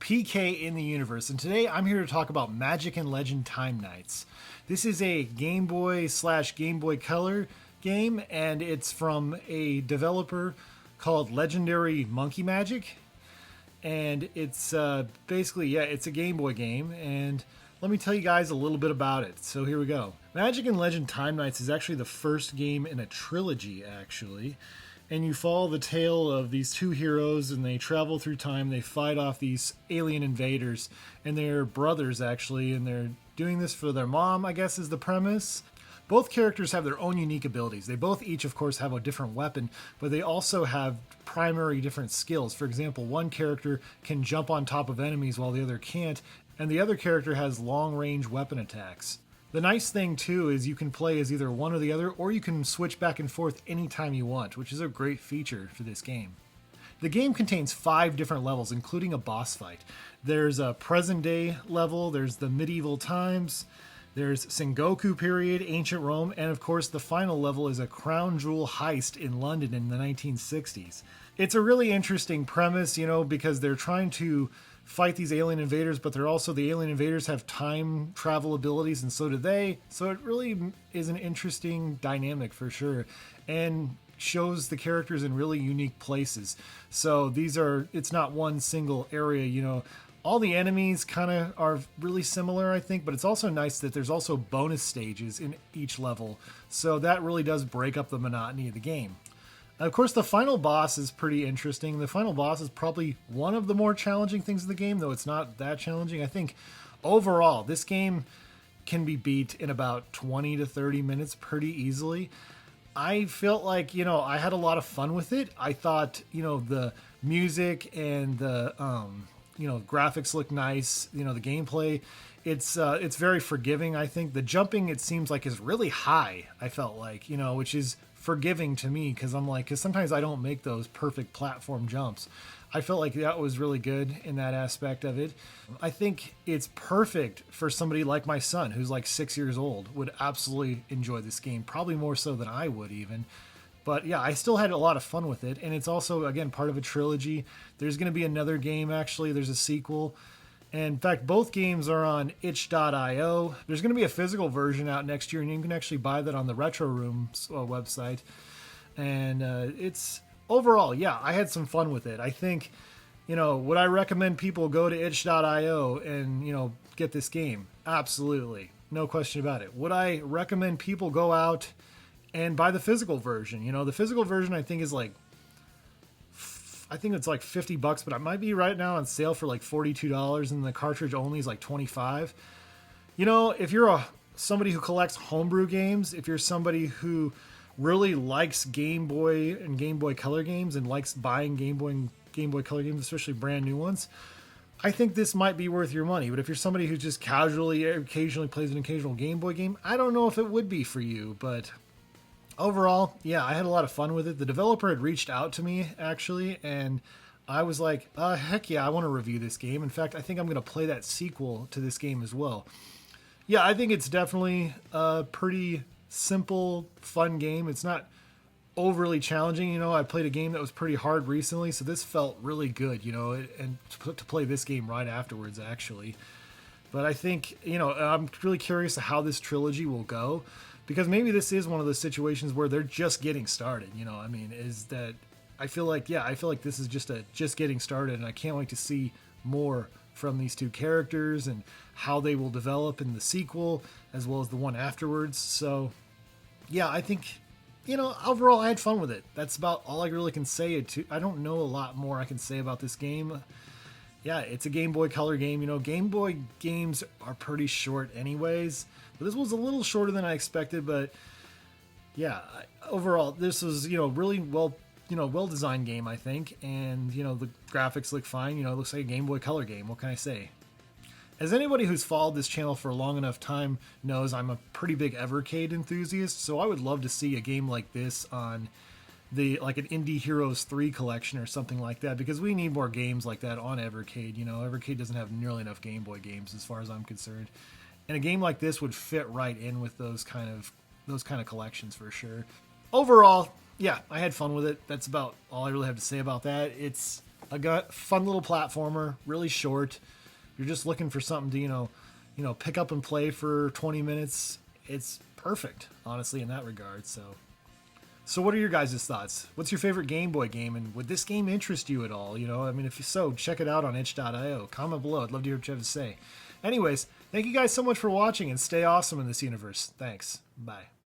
PK in the universe, and today I'm here to talk about Magic and Legend Time Nights. This is a Game Boy / Game Boy Color game, and it's from a developer called Legendary Monkey Magic. And it's basically, it's a Game Boy game, and let me tell you guys a little bit about it. So here we go. Magic and Legend Time Nights is actually the first game in a trilogy, actually. And you follow the tale of these two heroes, and they travel through time. They fight off these alien invaders, and they're brothers, actually, and they're doing this for their mom, I guess is the premise. Both characters have their own unique abilities. They both each, of course, have a different weapon, but they also have primary different skills. For example, one character can jump on top of enemies while the other can't, and the other character has long-range weapon attacks. The nice thing, too, is you can play as either one or the other, or you can switch back and forth anytime you want, which is a great feature for this game. The game contains 5 different levels, including a boss fight. There's a present-day level, there's the medieval times, there's Sengoku period, ancient Rome, and of course the final level is a crown jewel heist in London in the 1960s. It's a really interesting premise, because they're trying to fight these alien invaders, but the alien invaders have time travel abilities, and so do they. So it really is an interesting dynamic for sure, and shows the characters in really unique places. So it's not one single area, all the enemies kind of are really similar, I think, but it's also nice that there's also bonus stages in each level. So that really does break up the monotony of the game. Of course, the final boss is pretty interesting. The final boss is probably one of the more challenging things in the game, though it's not that challenging. I think overall, this game can be beat in about 20 to 30 minutes pretty easily. I felt like, I had a lot of fun with it. I thought, the music and the, graphics look nice. The gameplay, it's very forgiving, I think. The jumping, it seems like, is really high, I felt like, which is forgiving to me, because sometimes I don't make those perfect platform jumps. I felt like that was really good in that aspect of it. I think it's perfect for somebody like my son, who's like 6 years old, would absolutely enjoy this game, probably more so than I would even. But yeah, I still had a lot of fun with it, and it's also, again, part of a trilogy. There's going to be another game, actually. There's a sequel. And in fact, both games are on itch.io. There's going to be a physical version out next year, and you can actually buy that on the Retro Room's website. And it's overall, I had some fun with it. I think, would I recommend people go to itch.io and, get this game? Absolutely. No question about it. Would I recommend people go out and buy the physical version? The physical version I think is it's like $50, but it might be right now on sale for like $42, and the cartridge only is like $25. If you're somebody who collects homebrew games, if you're somebody who really likes Game Boy and Game Boy Color games and likes buying Game Boy and Game Boy Color games, especially brand new ones, I think this might be worth your money. But if you're somebody who just occasionally plays an occasional Game Boy game, I don't know if it would be for you, but overall, I had a lot of fun with it. The developer had reached out to me, actually, and I was like, heck yeah, I want to review this game. In fact, I think I'm going to play that sequel to this game as well. Yeah, I think it's definitely a pretty simple, fun game. It's not overly challenging. I played a game that was pretty hard recently, so this felt really good, and to play this game right afterwards, actually. But I think, I'm really curious how this trilogy will go, because maybe this is one of those situations where they're just getting started. I feel like this is just getting started, and I can't wait to see more from these two characters and how they will develop in the sequel as well as the one afterwards. So I think, overall I had fun with it. That's about all I really can say. I don't know a lot more I can say about this game. It's a Game Boy Color game. Game Boy games are pretty short anyways. But this was a little shorter than I expected, but overall, this was, really well-designed game, I think. And, the graphics look fine. It looks like a Game Boy Color game. What can I say? As anybody who's followed this channel for a long enough time knows, I'm a pretty big Evercade enthusiast, so I would love to see a game like this on like an Indie Heroes 3 collection or something like that, because we need more games like that on Evercade. Evercade doesn't have nearly enough Game Boy games as far as I'm concerned. And a game like this would fit right in with those kind of collections for sure. Overall, I had fun with it. That's about all I really have to say about that. It's fun little platformer, really short. You're just looking for something to, pick up and play for 20 minutes. It's perfect, honestly, in that regard. So what are your guys' thoughts? What's your favorite Game Boy game, and would this game interest you at all? If so, check it out on itch.io. Comment below. I'd love to hear what you have to say. Anyways, thank you guys so much for watching, and stay awesome in this universe. Thanks. Bye.